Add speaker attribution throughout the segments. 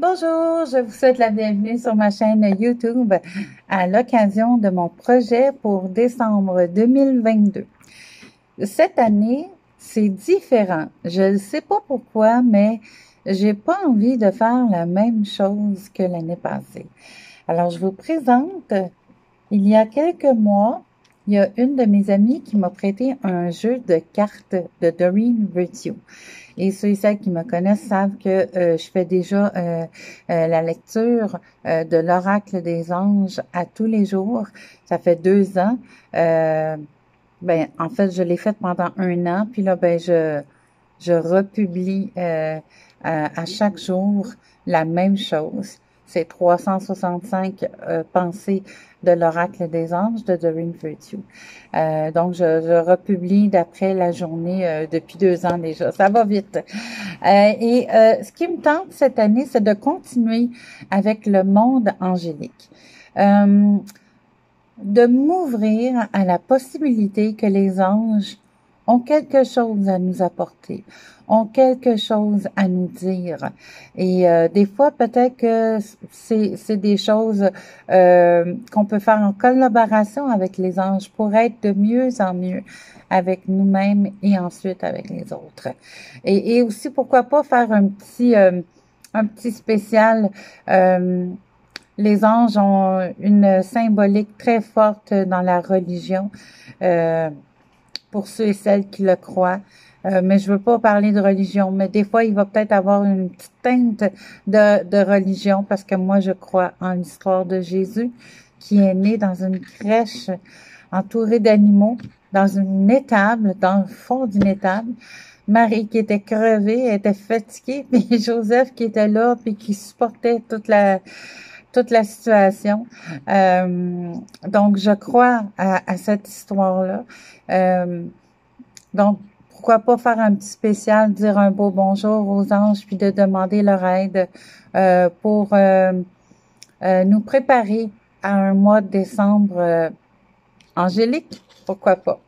Speaker 1: Bonjour, je vous souhaite la bienvenue sur ma chaîne YouTube à l'occasion de mon projet pour décembre 2022. Cette année, c'est différent. Je ne sais pas pourquoi, mais j'ai pas envie de faire la même chose que l'année passée. Alors, je vous présente, il y a quelques mois, il y a une de mes amies qui m'a prêté un jeu de cartes de Doreen Virtue. Et ceux et celles qui me connaissent savent que je fais déjà la lecture de l'oracle des anges à tous les jours. Ça fait 2 ans. En fait, je l'ai fait pendant 1 an. Puis là, je republie à chaque jour la même chose. C'est 365 pensées de l'oracle des anges de Doreen Virtue. Donc, je republie d'après la journée depuis 2 ans déjà. Ça va vite. Ce qui me tente cette année, c'est de continuer avec le monde angélique. De m'ouvrir à la possibilité que les anges ont quelque chose à nous apporter, ont quelque chose à nous dire. Et des fois, peut-être que c'est des choses qu'on peut faire en collaboration avec les anges pour être de mieux en mieux avec nous-mêmes et ensuite avec les autres. Et aussi, pourquoi pas faire un petit spécial. Les anges ont une symbolique très forte dans la religion. Pour ceux et celles qui le croient. Mais je veux pas parler de religion, mais des fois, il va peut-être avoir une petite teinte de religion parce que moi, je crois en l'histoire de Jésus qui est né dans une crèche entourée d'animaux, dans une étable, dans le fond d'une étable. Marie qui était crevée, était fatiguée, puis Joseph qui était là, puis qui supportait toute la situation. Donc, je crois à cette histoire-là. Donc, pourquoi pas faire un petit spécial, dire un beau bonjour aux anges, puis de demander leur aide pour nous préparer à un mois de décembre angélique. Pourquoi pas.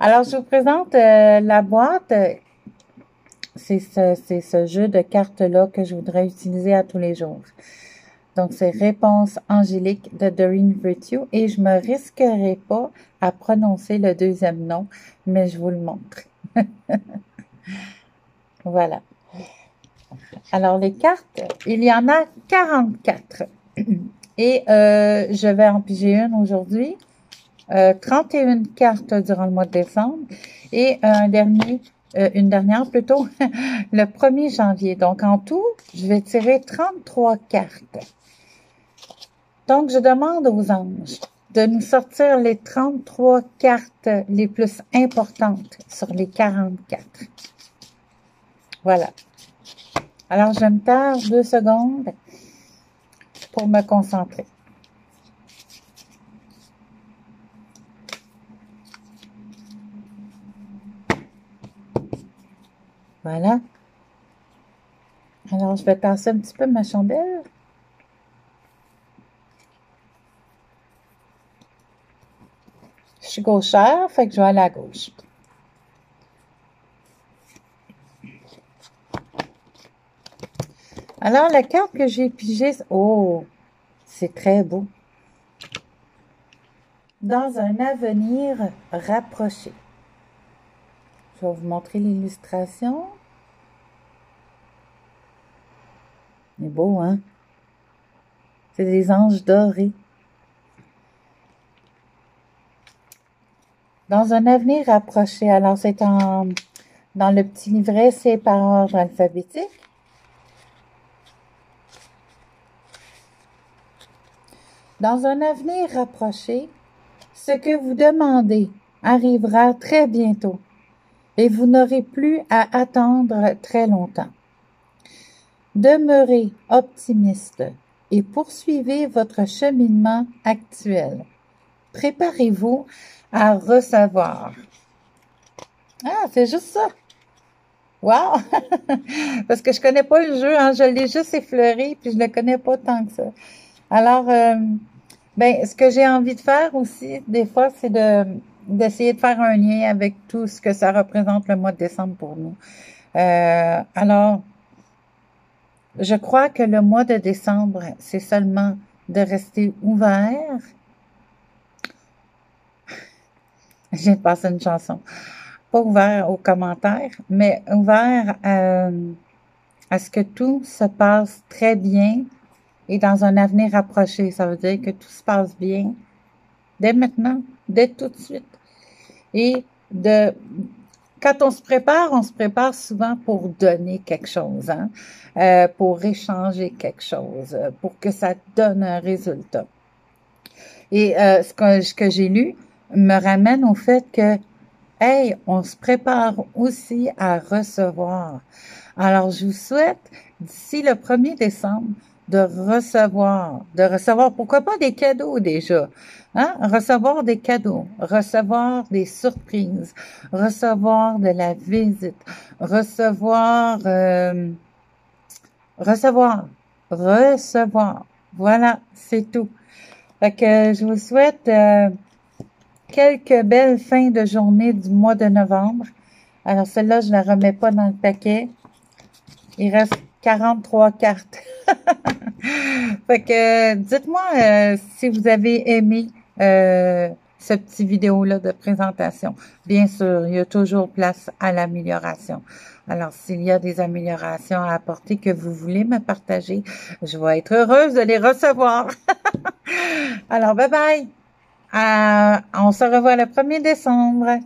Speaker 1: Alors, je vous présente la boîte. C'est ce jeu de cartes-là que je voudrais utiliser à tous les jours. Donc, c'est Réponse angélique de Doreen Virtue et je me risquerai pas à prononcer le deuxième nom, mais je vous le montre. Voilà. Alors, les cartes, il y en a 44. Et je vais en piger une aujourd'hui. 31 cartes durant le mois de décembre et une dernière plutôt, le 1er janvier. Donc, en tout, je vais tirer 33 cartes. Donc, je demande aux anges de nous sortir les 33 cartes les plus importantes sur les 44. Voilà. Alors, je me taire 2 secondes pour me concentrer. Voilà. Alors, je vais tasser un petit peu ma chandelle. Je suis gauchère, fait que je vais aller à gauche. Alors, la carte que j'ai pigée, oh, c'est très beau. Dans un avenir rapproché. Je vais vous montrer l'illustration. C'est beau, hein? C'est des anges dorés. Dans un avenir rapproché. Alors, c'est dans le petit livret, c'est par ordre alphabétique. Dans un avenir rapproché, ce que vous demandez arrivera très bientôt et vous n'aurez plus à attendre très longtemps. Demeurez optimiste et poursuivez votre cheminement actuel. Préparez-vous à recevoir. Ah, c'est juste ça. Wow! Parce que je connais pas le jeu, hein? Je l'ai juste effleuré, puis je le connais pas tant que ça. Alors, ce que j'ai envie de faire aussi, des fois, c'est d'essayer de faire un lien avec tout ce que ça représente le mois de décembre pour nous. Alors, je crois que le mois de décembre, c'est seulement de rester ouvert. Je viens de passer une chanson. Pas ouvert aux commentaires, mais ouvert à ce que tout se passe très bien et dans un avenir rapproché. Ça veut dire que tout se passe bien dès maintenant, dès tout de suite. Et quand on se prépare souvent pour donner quelque chose, hein, pour échanger quelque chose, pour que ça donne un résultat. Et ce que j'ai lu me ramène au fait que, hey, on se prépare aussi à recevoir. Alors, je vous souhaite, d'ici le 1er décembre, de recevoir, pourquoi pas des cadeaux déjà, hein? Recevoir des cadeaux, recevoir des surprises, recevoir de la visite, recevoir. Voilà, c'est tout. Fait que je vous souhaite quelques belles fins de journée du mois de novembre. Alors, celle-là, je la remets pas dans le paquet. Il reste 43 cartes. Fait que dites-moi si vous avez aimé ce petit vidéo-là de présentation. Bien sûr, il y a toujours place à l'amélioration. Alors, s'il y a des améliorations à apporter que vous voulez me partager, je vais être heureuse de les recevoir. Alors, bye bye! On se revoit le 1er décembre.